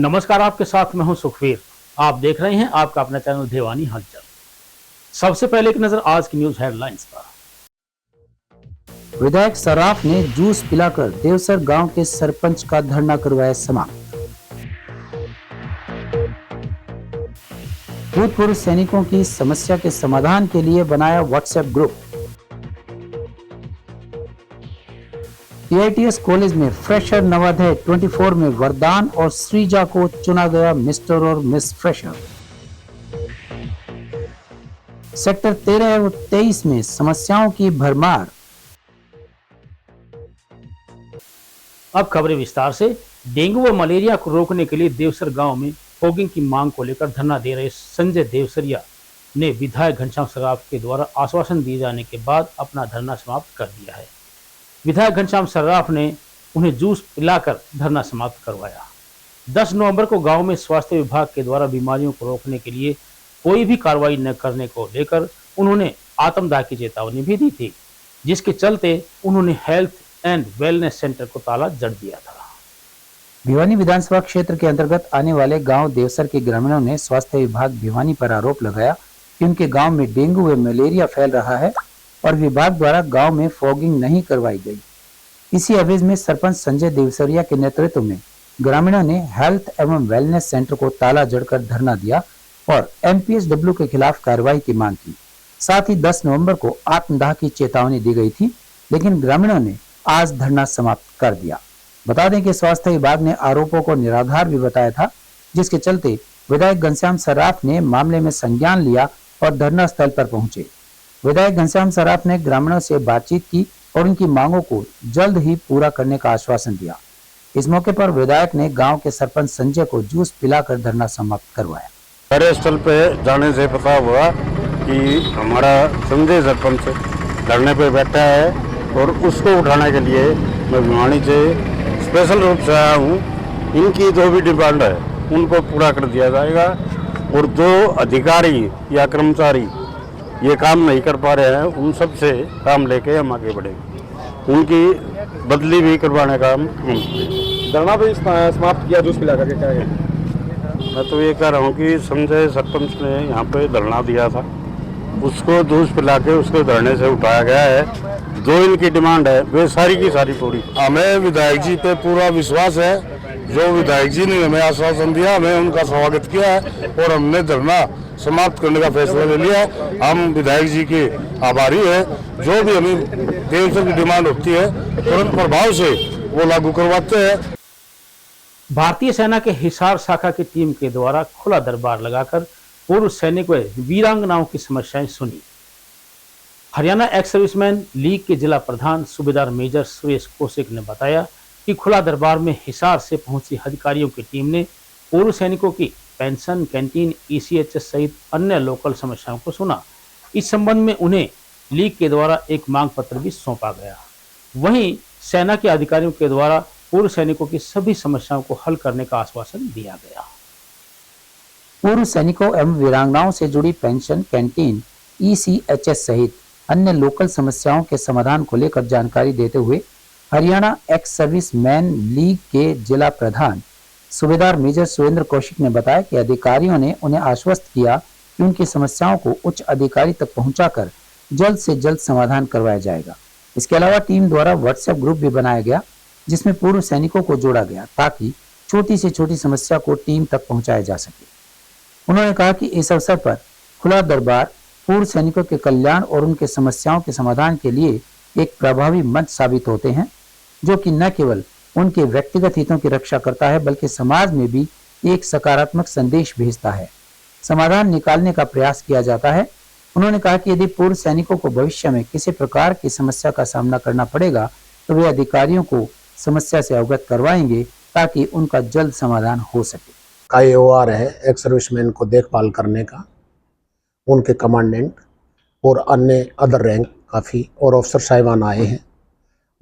नमस्कार, आपके साथ मैं हूं सुखवीर। आप देख रहे हैं आपका अपना चैनल देवानी हलचल। सबसे पहले एक नजर आज की न्यूज हेडलाइंस पर। विधायक सराफ ने जूस पिलाकर देवसर गांव के सरपंच का धरना करवाया समाप्त। भूतपूर्व सैनिकों की समस्या के समाधान के लिए बनाया व्हाट्सएप ग्रुप। पीआईटीएस कॉलेज में फ्रेशर नवोदय 24 में वरदान और श्रीजा को चुना गया मिस्टर और मिस फ्रेशर। सेक्टर 13 और 23 में समस्याओं की भरमार। अब खबरें विस्तार से। डेंगू व मलेरिया को रोकने के लिए देवसर गांव में फॉगिंग की मांग को लेकर धरना दे रहे संजय देवसरिया ने विधायक घनश्याम सर्राफ के द्वारा आश्वासन दिए जाने के बाद अपना धरना समाप्त कर दिया है। विधायक घनश्याम सर्राफ ने उन्हें जूस पिलाकर धरना समाप्त करवाया। 10 नवंबर को गांव में स्वास्थ्य विभाग के द्वारा बीमारियों को रोकने के लिए कोई भी कार्रवाई न करने को लेकर उन्होंने आत्मदाह की चेतावनी भी दी थी, जिसके चलते उन्होंने हेल्थ एंड वेलनेस सेंटर को ताला जड़ दिया था। भिवानी विधानसभा क्षेत्र के अंतर्गत आने वाले गांव देवसर के ग्रामीणों ने स्वास्थ्य विभाग भिवानी पर आरोप लगाया कि उनके गांव में डेंगू व मलेरिया फैल रहा है और विभाग द्वारा गांव में फॉगिंग नहीं करवाई गई। इसी अवधि में सरपंच संजय देवसरिया के नेतृत्व में ग्रामीणों ने हेल्थ एवं वेलनेस सेंटर को ताला जड़कर धरना दिया और एमपीएसडब्ल्यू के खिलाफ कार्रवाई की मांग की। साथ ही 10 नवंबर को आत्मदाह की चेतावनी दी गई थी, लेकिन ग्रामीणों ने आज धरना समाप्त कर दिया। बता दें कि स्वास्थ्य विभाग ने आरोपों को निराधार भी बताया था, जिसके चलते विधायक घनश्याम सर्राफ ने मामले में संज्ञान लिया और धरना स्थल पर पहुंचे। विधायक घनश्याम सर्राफ ने ग्रामीणों से बातचीत की और उनकी मांगों को जल्द ही पूरा करने का आश्वासन दिया। इस मौके पर विधायक ने गांव के सरपंच संजय को जूस पिलाकर धरना समाप्त करवाया। कार्यस्थल पे जाने से पता हुआ कि हमारा संजय सरपंच धरने पे बैठा है और उसको उठाने के लिए मैं भिवानी से स्पेशल रूप से आया हूँ। इनकी जो भी डिमांड है उनको पूरा कर दिया जाएगा और जो अधिकारी या कर्मचारी ये काम नहीं कर पा रहे हैं उन सब से काम लेके हम आगे बढ़ेंगे। उनकी बदली भी करवाने का हम धरना भी समाप्त किया जूस पिला करके। क्या है? मैं तो ये कह रहा हूँ कि संजय सरपंच ने यहाँ पे धरना दिया था, उसको जूस पिला के उसके धरने से उठाया गया है। जो इनकी डिमांड है वे सारी की सारी पूरी। हमें विधायक जी पे पूरा विश्वास है। जो विधायक जी ने हमें आश्वासन दिया, हमें उनका स्वागत किया है और हमने धरना समाप्त करने का फैसला ले लिया। हम विधायक जी के आभारी हैं। जो भी हमें देवसर की डिमांड होती है तुरंत प्रभाव से वो लागू करवाते हैं। भारतीय सेना के हिसार शाखा की टीम के द्वारा खुला दरबार लगाकर पूर्व सैनिक व वीरांगनाओं की समस्याएं सुनी। हरियाणा एक्स सर्विसमैन लीग के जिला प्रधान सूबेदार मेजर सुरेश कौशिक ने बताया कि खुला दरबार में हिसार से पहुंची अधिकारियों की टीम ने पूर्व सैनिकों की पेंशन, कैंटीन, ईसीएचएस सहित अन्य लोकल समस्याओं को सुना। इस संबंध में उन्हें लीग के द्वारा एक मांग पत्र भी सौंपा गया। वहीं सेना के अधिकारियों के द्वारा पूर्व सैनिकों की सभी समस्याओं को हल करने का आश्वासन दिया गया। पूर्व सैनिकों एवं वीरांगनाओं से जुड़ी पेंशन, कैंटीन, ईसीएचएस सहित अन्य लोकल समस्याओं के समाधान को लेकर जानकारी देते हुए Haryana ex service man league के जिला प्रधान सूबेदार मेजर सुरेंद्र कौशिक ने बताया कि अधिकारियों ने उन्हें आश्वस्त किया कि उनकी समस्याओं को उच्च अधिकारी तक पहुंचाकर जल्द से जल्द समाधान करवाया जाएगा। इसके अलावा टीम द्वारा व्हाट्सएप ग्रुप भी बनाया गया, जिसमें पूर्व सैनिकों को जोड़ा गया ताकि छोटी से छोटी समस्या को टीम तक पहुंचाया जा सके। उन्होंने कहा कि इस अवसर पर खुला दरबार पूर्व सैनिकों के कल्याण और उनके समस्याओं के समाधान के लिए एक प्रभावी मंच साबित होते हैं, जो कि न केवल उनके व्यक्तिगत हितों की रक्षा करता है बल्कि समाज में भी एक सकारात्मक संदेश भेजता है, समाधान निकालने का प्रयास किया जाता है। उन्होंने कहा कि यदि पूर्व सैनिकों को भविष्य में किसी प्रकार की समस्या का सामना करना पड़ेगा तो वे अधिकारियों को समस्या से अवगत करवाएंगे ताकि उनका जल्द समाधान हो सके। IOR है एक्स सर्विसमैन को देखभाल करने का, उनके कमांडेंट और अन्य अदर रैंक काफ़ी और अफसर साहिबान आए हैं।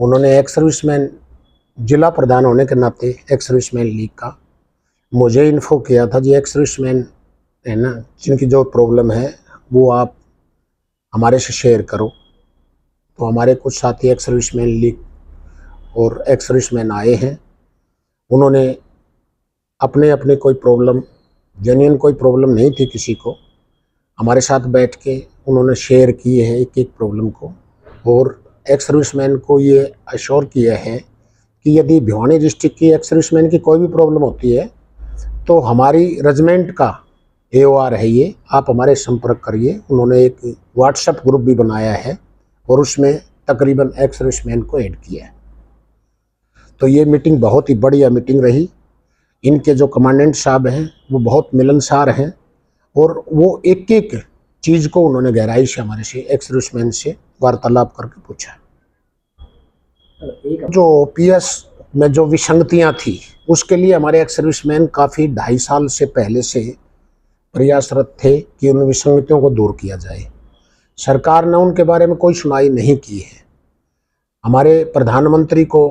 उन्होंने एक्स सर्विसमैन जिला प्रधान होने के नाते एक्स सर्विसमैन लीग का मुझे इन्फो किया था जी एक्स सर्विसमैन है ना, जिनकी जो प्रॉब्लम है वो आप हमारे से शेयर करो। तो हमारे कुछ साथी एक्स सर्विसमैन लीग और एक्स सर्विसमैन आए हैं। उन्होंने अपने अपने कोई प्रॉब्लम, जेन्युइन कोई प्रॉब्लम नहीं थी किसी को, हमारे साथ बैठ के उन्होंने शेयर किए हैं एक एक प्रॉब्लम को, और एक्स सर्विसमैन को ये अश्योर किया है कि यदि भिवानी डिस्ट्रिक्ट की एक्स सर्विसमैन की कोई भी प्रॉब्लम होती है तो हमारी रेजिमेंट का AOR है ये, आप हमारे संपर्क करिए। उन्होंने एक व्हाट्सएप ग्रुप भी बनाया है और उसमें तकरीबन एक्स सर्विसमैन को ऐड किया है। तो ये मीटिंग बहुत ही बढ़िया मीटिंग रही। इनके जो कमांडेंट साहब हैं वो बहुत मिलनसार हैं और वो एक एक चीज़ को उन्होंने गहराई से हमारे से एक्स सर्विसमैन से वार्तालाप करके पूछा। जो PS में जो विसंगतियां थी उसके लिए हमारे एक्स सर्विसमैन काफ़ी 2.5 साल से पहले से प्रयासरत थे कि उन विसंगतियों को दूर किया जाए। सरकार ने उनके बारे में कोई सुनवाई नहीं की है। हमारे प्रधानमंत्री को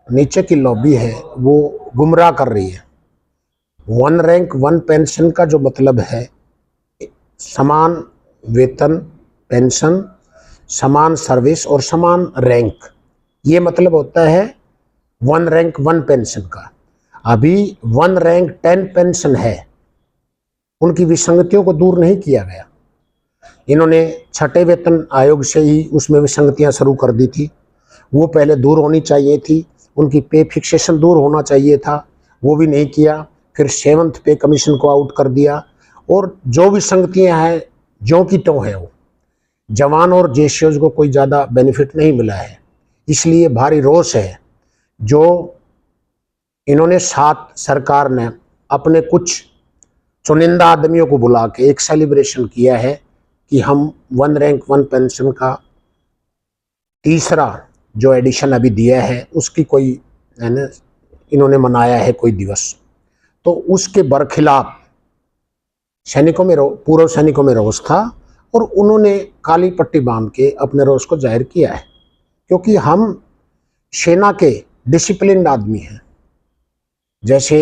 नीचे की लॉबी है वो गुमराह कर रही है। 1 रैंक 1 पेंशन का जो मतलब है समान वेतन, पेंशन, समान सर्विस और समान रैंक, ये मतलब होता है 1 रैंक 1 पेंशन का। अभी 1 रैंक 10 पेंशन है, उनकी विसंगतियों को दूर नहीं किया गया। इन्होंने 6ठे वेतन आयोग से ही उसमें विसंगतियां शुरू कर दी थी, वो पहले दूर होनी चाहिए थी। उनकी पे फिक्सेशन दूर होना चाहिए था, वो भी नहीं किया। फिर 7th पे कमीशन को आउट कर दिया और जो विसंगतियां हैं ज्यों की त्यों है। वो जवान और जेसीओज को कोई ज़्यादा बेनिफिट नहीं मिला है, इसलिए भारी रोष है। जो इन्होंने साथ सरकार ने अपने कुछ चुनिंदा आदमियों को बुला के एक सेलिब्रेशन किया है कि हम 1 रैंक 1 पेंशन का तीसरा जो एडिशन अभी दिया है उसकी कोई है ना इन्होंने मनाया है कोई दिवस, तो उसके बरखिलाफ सैनिकों में पूर्व सैनिकों में रोष था और उन्होंने काली पट्टी बांध के अपने रोष को जाहिर किया है। क्योंकि हम सेना के डिसिप्लिन्ड आदमी हैं। जैसे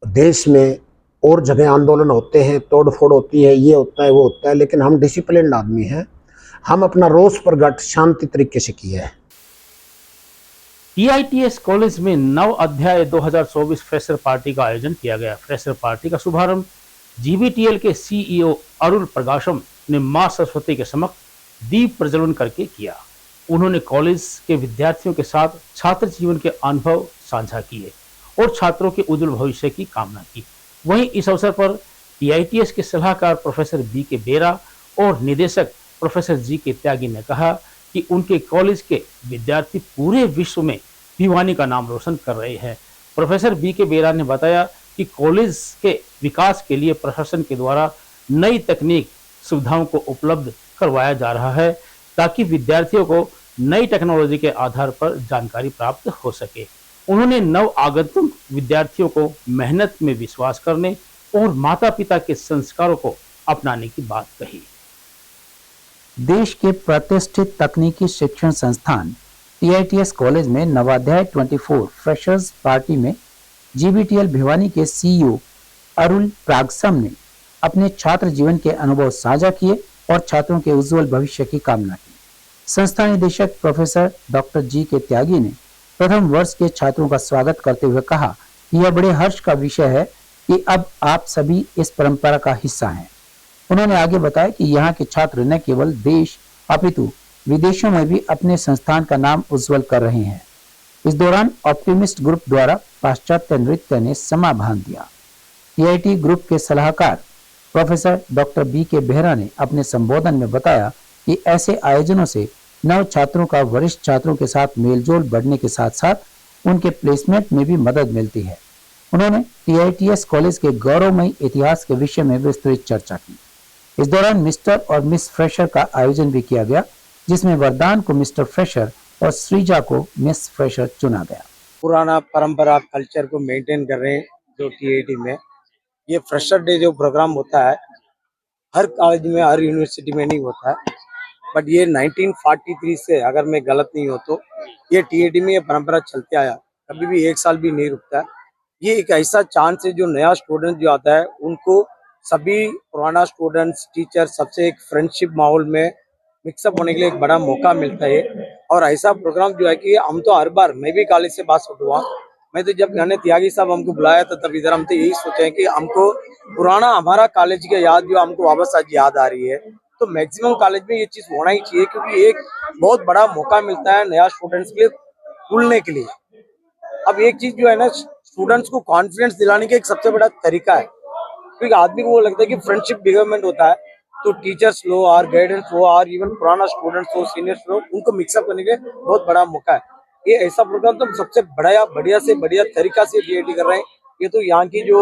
देश में और जगह आंदोलन होते हैं, तोड़ फोड़ होती है, ये होता है वो होता है, लेकिन हम डिसिप्लिन्ड आदमी हैं। हम अपना रोष प्रकट शांति तरीके से किया है। TITS कॉलेज में नव अध्याय 2024 फ्रेशर पार्टी का आयोजन किया गया। फ्रेशर पार्टी का शुभारंभ GBTL के CEO अरुण प्रकाशम ने मां सरस्वती के समक्ष दीप प्रज्वलन करके किया। उन्होंने कॉलेज के विद्यार्थियों के साथ छात्र जीवन के अनुभव साझा किए और छात्रों के उज्जवल भविष्य की कामना की। वहीं इस अवसर पर TITS के सलाहकार प्रोफेसर BK बेरा और निदेशक प्रोफेसर GK त्यागी ने कहा कि उनके कॉलेज के विद्यार्थी पूरे विश्व में भिवानी का नाम रोशन कर रहे हैं। प्रोफेसर BK बेरा ने बताया कि कॉलेज के विकास के लिए प्रशासन के द्वारा नई तकनीक सुविधाओं को उपलब्ध करवाया जा रहा है ताकि विद्यार्थियों को नई टेक्नोलॉजी के आधार पर जानकारी प्राप्त हो सके। उन्होंने नव आगंतुक विद्यार्थियों को मेहनत में विश्वास करने और माता पिता के संस्कारों को अपनाने की बात कही। देश के प्रतिष्ठित तकनीकी शिक्षण संस्थान TITS कॉलेज में नवाध्याय 24 फ्रेशर्स पार्टी में GBTL भिवानी के CEO अरुण प्रागसम ने अपने छात्र जीवन के अनुभव साझा किए और छात्रों के उज्जवल भविष्य की कामना की। संस्था निदेशक प्रोफेसर डॉक्टर GK त्यागी ने प्रथम वर्ष के छात्रों का स्वागत करते हुए कहा कि यह बड़े हर्ष का विषय है कि अब आप सभी इस परंपरा का हिस्सा हैं। उन्होंने आगे बताया कि यहाँ के छात्र न केवल देश अपितु विदेशों में भी अपने संस्थान का नाम उज्जवल कर रहे हैं। इस दौरान ऑप्टिमिस्ट ग्रुप द्वारा पाश्चात्य नृत्य ने समा बांध दिया। TIT ग्रुप के सलाहकार प्रोफेसर डॉक्टर BK बेहरा ने अपने संबोधन में बताया कि ऐसे आयोजनों से नव छात्रों का वरिष्ठ छात्रों के साथ मेलजोल बढ़ने के साथ साथ उनके प्लेसमेंट में भी मदद मिलती है। उन्होंने TITS कॉलेज के गौरवमयी इतिहास के विषय में विस्तृत चर्चा की। इस दौरान मिस्टर और मिस फ्रेशर का आयोजन भी किया गया, जिसमें वरदान को मिस्टर फ्रेशर और श्रीजा को मिस फ्रेशर चुना गया। पुराना परंपरा कल्चर को मेंटेन कर रहे हैं जो TIT में ये फ्रेशर डे जो प्रोग्राम होता है हर कॉलेज में हर यूनिवर्सिटी में नहीं होता है, बट ये 1943 से अगर मैं गलत नहीं हो तो ये TIT में ये परंपरा चलते आया, कभी भी एक साल भी नहीं रुकता है। ये एक ऐसा चांस है जो नया स्टूडेंट जो आता है उनको सभी पुराना स्टूडेंट्स टीचर सबसे एक फ्रेंडशिप माहौल में मिक्सअप होने के लिए एक बड़ा मौका मिलता है। और ऐसा प्रोग्राम जो है कि हम तो हर बार मैं भी कॉलेज से पास आउट हुआ, मैं तो जब मैंने त्यागी साहब हमको बुलाया था तब इधर हम तो यही सोचे हैं कि हमको पुराना हमारा कॉलेज की याद जो हमको वापस आज याद आ रही है, तो मैक्सिमम कॉलेज में ये चीज होना ही चाहिए, क्योंकि एक बहुत बड़ा मौका मिलता है नया स्टूडेंट्स के लिए खुलने के लिए। अब एक चीज जो है ना, स्टूडेंट्स को कॉन्फिडेंस दिलाने का एक सबसे बड़ा तरीका है, क्योंकि आदमी को वो लगता है कि फ्रेंडशिप डेवलपमेंट होता है, तो टीचर्स लो और गाइडेंस हो और इवन पुराना स्टूडेंट्स हो, सीनियर्स हो, उनको मिक्सअप करने के बहुत बड़ा मौका है। ये ऐसा प्रोग्राम तो सबसे बढ़िया से बढ़िया तरीका से DIT कर रहे हैं। ये तो यहाँ की जो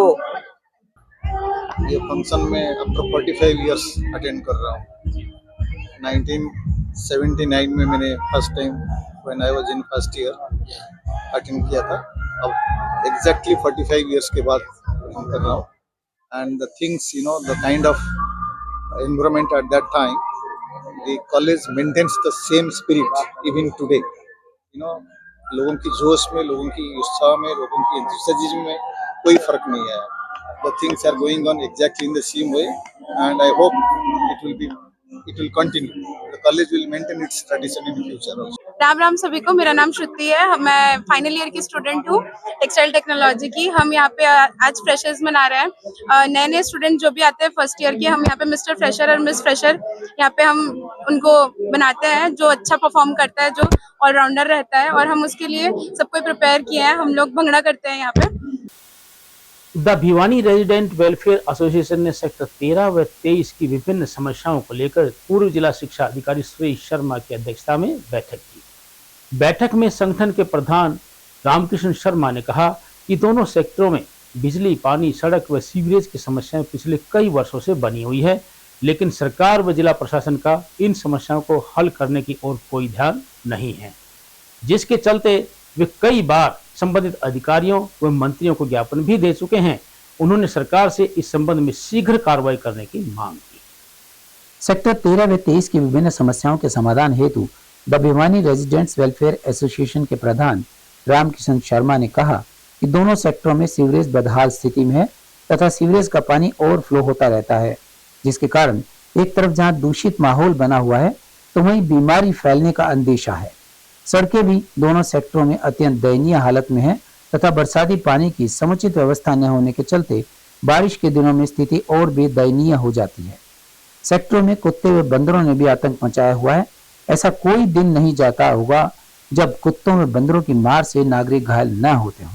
ये फंक्शन में आफ्टर 45 इयर्स अटेंड कर रहा हूँ। 1979 में मैंने first time when I was in first year attend किया था। अब एग्जैक्टली 45 इयर्स के बाद अटेंड कर रहा हूँ। And the things, you know, the kind of environment at that time, the college maintains the same spirit even today. You know, लोगों की जोश में, लोगों की उत्साह में, लोगों की enthusiasm में कोई फर्क नहीं है। The things are going on exactly in the same way, and I hope it will continue. The college will maintain its tradition in the future also. Ram Ram सभी को, मेरा नाम श्रुति है। मैं फाइनल ईयर की स्टूडेंट हूँ टेक्सटाइल टेक्नोलॉजी की। हम यहाँ पे आज फ्रेशर्स मना रहे हैं। नए नए स्टूडेंट जो भी आते हैं फर्स्ट ईयर के, हम यहाँ पे मिस्टर फ्रेशर और मिस फ्रेशर यहाँ पे हम उनको बनाते हैं, जो अच्छा परफॉर्म करता है, जो ऑलराउंडर रहता है, और हम उसके लिए सबको प्रिपेयर किए हैं। हम लोग भंगड़ा करते हैं यहाँ पे। The Bhiwani resident welfare association ने सेक्टर 13 व 23 की विभिन्न समस्याओं को लेकर पूर्व जिला शिक्षा अधिकारी सुरेश शर्मा की अध्यक्षता में बैठक की। बैठक में संगठन के प्रधान रामकृष्ण शर्मा ने कहा कि दोनों सेक्टरों में बिजली, पानी, सड़क व सीवरेज की समस्याएं पिछले कई वर्षों से बनी हुई है, लेकिन सरकार व जिला प्रशासन का इन समस्याओं को हल करने की ओर कोई ध्यान नहीं है, जिसके चलते वे कई बार संबंधित अधिकारियों व मंत्रियों को ज्ञापन भी दे चुके हैं। उन्होंने सरकार से इस संबंध में शीघ्र कार्रवाई करने की मांग की। सेक्टर 13 व 23 की विभिन्न समस्याओं के समाधान हेतु the Bhiwani residents welfare association के प्रधान रामकिशन शर्मा ने कहा कि दोनों सेक्टरों में सीवरेज बदहाल स्थिति में है तथा सीवरेज का पानी ओवरफ्लो होता रहता है, जिसके कारण एक तरफ जहां दूषित माहौल बना हुआ है तो वहीं बीमारी फैलने का अंदेशा है। सड़कें भी दोनों सेक्टरों में अत्यंत दयनीय हालत में है तथा बरसाती पानी की समुचित व्यवस्था न होने के चलते बारिश के दिनों में स्थिति और भी दयनीय हो जाती है। सेक्टरों में कुत्ते व बंदरों ने भी आतंक मचाया हुआ है। ऐसा कोई दिन नहीं जाता होगा जब कुत्तों व बंदरों की मार से नागरिक घायल न होते हों।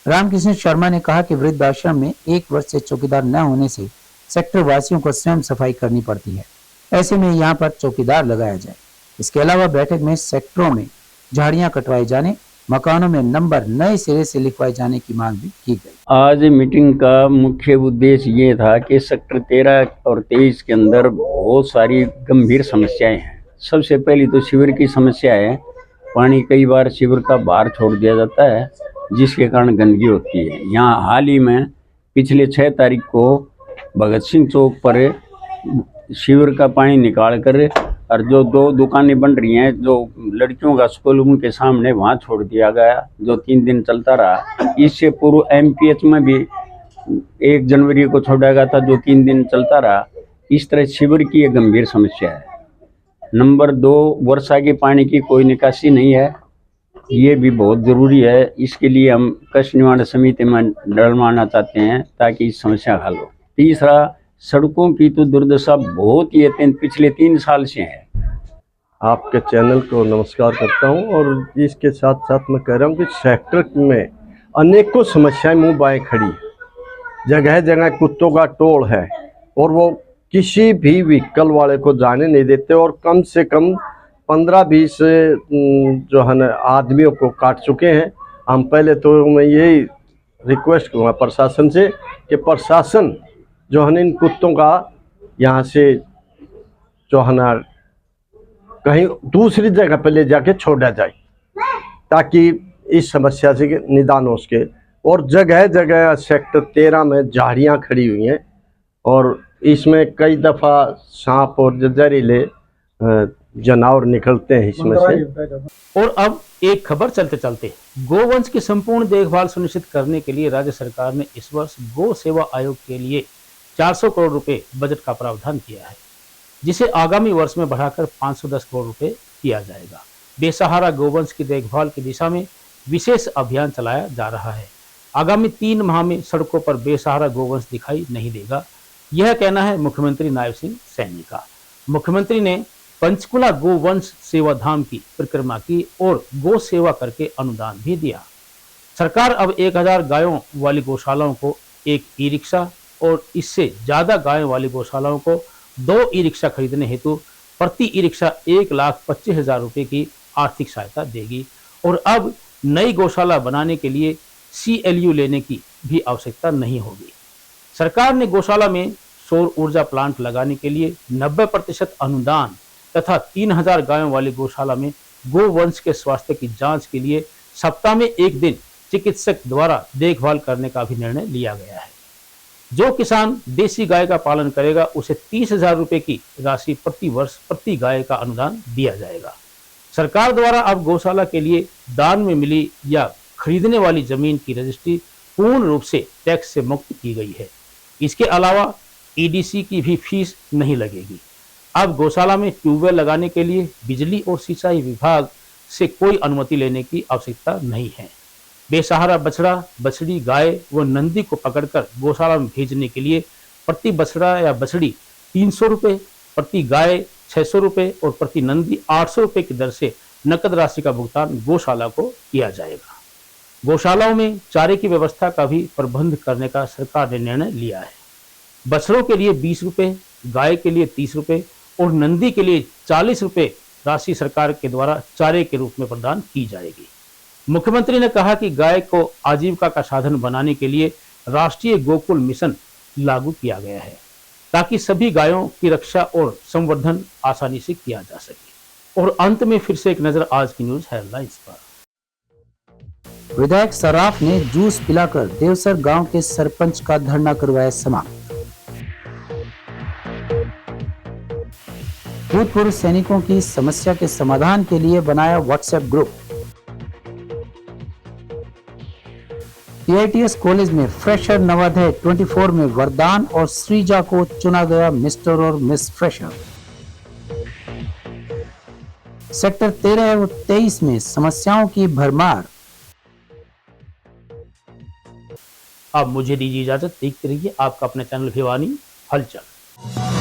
रामकिशन शर्मा ने कहा कि वृद्धाश्रम में 1 वर्ष से चौकीदार न होने से सेक्टर वासियों को स्वयं सफाई करनी पड़ती है। ऐसे में यहाँ पर चौकीदार लगाया जाए। इसके अलावा बैठक में सेक्टरों में झाड़ियां कटवाए जाने, मकानों में नंबर नए सिरे से लिखवाए जाने की मांग भी की गई। आज मीटिंग का मुख्य उद्देश्य ये था कि सेक्टर 13 और 23 के अंदर बहुत सारी गंभीर समस्याएं हैं। सबसे पहली तो शिविर की समस्या है। पानी कई बार शिविर का बाहर छोड़ दिया जाता है, जिसके कारण गंदगी होती है। यहाँ हाल ही में पिछले 6 तारीख को भगत सिंह चौक पर शिविर का पानी निकाल कर और जो 2 दुकानें बन रही हैं, जो लड़कियों का स्कूल, उनके सामने वहाँ छोड़ दिया गया, जो 3 दिन चलता रहा। इससे पूर्व MPH में भी 1 जनवरी को छोड़ा गया था, जो 3 दिन चलता रहा। इस तरह शिविर की एक गंभीर समस्या है। नंबर 2, वर्षा के पानी की कोई निकासी नहीं है, ये भी बहुत ज़रूरी है। इसके लिए हम कष्ट निवारण समिति में डलवाना चाहते हैं ताकि इस समस्या हल हो। तीसरा, सड़कों की तो दुर्दशा बहुत ही अत्यंत पिछले 3 साल से है। आपके चैनल को नमस्कार करता हूं और इसके साथ साथ मैं कह रहा हूं कि सेक्टर में अनेकों समस्याएं मुंह बाएं खड़ी है। जगह जगह कुत्तों का टोल है और वो किसी भी व्हीकल वाले को जाने नहीं देते और कम से कम 15-20 जो है ना आदमियों को काट चुके हैं। हम पहले तो मैं यही रिक्वेस्ट करूँगा प्रशासन से कि प्रशासन जो है ना इन कुत्तों का यहाँ से जो है ना कहीं दूसरी जगह पर ले जाके छोड़ा जाए, ताकि इस समस्या से निदान हो सके। और जगह जगह सेक्टर 13 में झाड़ियाँ खड़ी हुई हैं और इसमें कई दफ़ा सांप और जहरीले जानवर निकलते हैं इसमें से। और अब एक खबर चलते चलते, गोवंश की संपूर्ण देखभाल सुनिश्चित करने के लिए राज्य सरकार ने इस वर्ष गौ सेवा आयोग के लिए 400 करोड़ रुपए बजट का प्रावधान किया है, जिसे आगामी वर्ष में बढ़ाकर 510 करोड़ रुपए किया जाएगा। बेसहारा गोवंश की देखभाल की दिशा में विशेष अभियान चलाया जा रहा है। आगामी 3 माह में सड़कों पर बेसहारा गोवंश दिखाई नहीं देगा, यह कहना है मुख्यमंत्री नायब सिंह सैनी का। मुख्यमंत्री ने पंचकुला गोवंश सेवा धाम की परिक्रमा की और गौ सेवा करके अनुदान भी दिया। सरकार अब 1000 गायों वाली गौशालाओं को एक ई रिक्शा और इससे ज्यादा गायों वाली गौशालाओं को 2 ई रिक्शा खरीदने हेतु प्रति ई रिक्शा 1,25,000 रुपए की आर्थिक सहायता देगी और अब नई गौशाला बनाने के लिए CLU लेने की भी आवश्यकता नहीं होगी। सरकार ने गौशाला में सौर ऊर्जा प्लांट लगाने के लिए 90% अनुदान तथा 3000 गायों वाली गौशाला में गोवंश के स्वास्थ्य की जांच के लिए सप्ताह में 1 दिन चिकित्सक द्वारा देखभाल करने का भी निर्णय लिया गया है। जो किसान देसी गाय का पालन करेगा उसे 30,000 रुपए की राशि प्रति वर्ष प्रति गाय का अनुदान दिया जाएगा। सरकार द्वारा अब गौशाला के लिए दान में मिली या खरीदने वाली जमीन की रजिस्ट्री पूर्ण रूप से टैक्स से मुक्त की गई है। इसके अलावा EDC की भी फीस नहीं लगेगी। अब गौशाला में ट्यूबवेल लगाने के लिए बिजली और सिंचाई विभाग से कोई अनुमति लेने की आवश्यकता नहीं है। बेसहारा बछड़ा, बछड़ी, गाय व नंदी को पकड़कर गौशाला में भेजने के लिए प्रति बछड़ा या बछड़ी 300 रुपये, प्रति गाय 600 रुपये और प्रति नंदी 800 रुपये की दर से नकद राशि का भुगतान गौशाला को किया जाएगा। गौशालाओं में चारे की व्यवस्था का भी प्रबंध करने का सरकार ने निर्णय लिया है। बछड़ों के लिए 20 रुपये, गाय के लिए 30 रुपये और नंदी के लिए 40 रुपये राशि सरकार के द्वारा चारे के रूप में प्रदान की जाएगी। मुख्यमंत्री ने कहा कि गाय को आजीविका का साधन बनाने के लिए राष्ट्रीय गोकुल मिशन लागू किया गया है ताकि सभी गायों की रक्षा और संवर्धन आसानी से किया जा सके। और अंत में फिर से एक नजर आज की न्यूज हेडलाइंस पर। विधायक सराफ ने जूस पिलाकर देवसर गांव के सरपंच का धरना करवाया समाप्त। भूतपूर्व सैनिकों की समस्या के समाधान के लिए बनाया व्हाट्सएप ग्रुप। TITS कॉलेज में फ्रेशर नवोदय 24 में वरदान और श्रीजा को चुना गया मिस्टर और मिस फ्रेशर। सेक्टर 13 और 23 में समस्याओं की भरमार। अब मुझे दीजिए इजाजत, देखते रहिए आपका अपना चैनल भिवानी हलचल।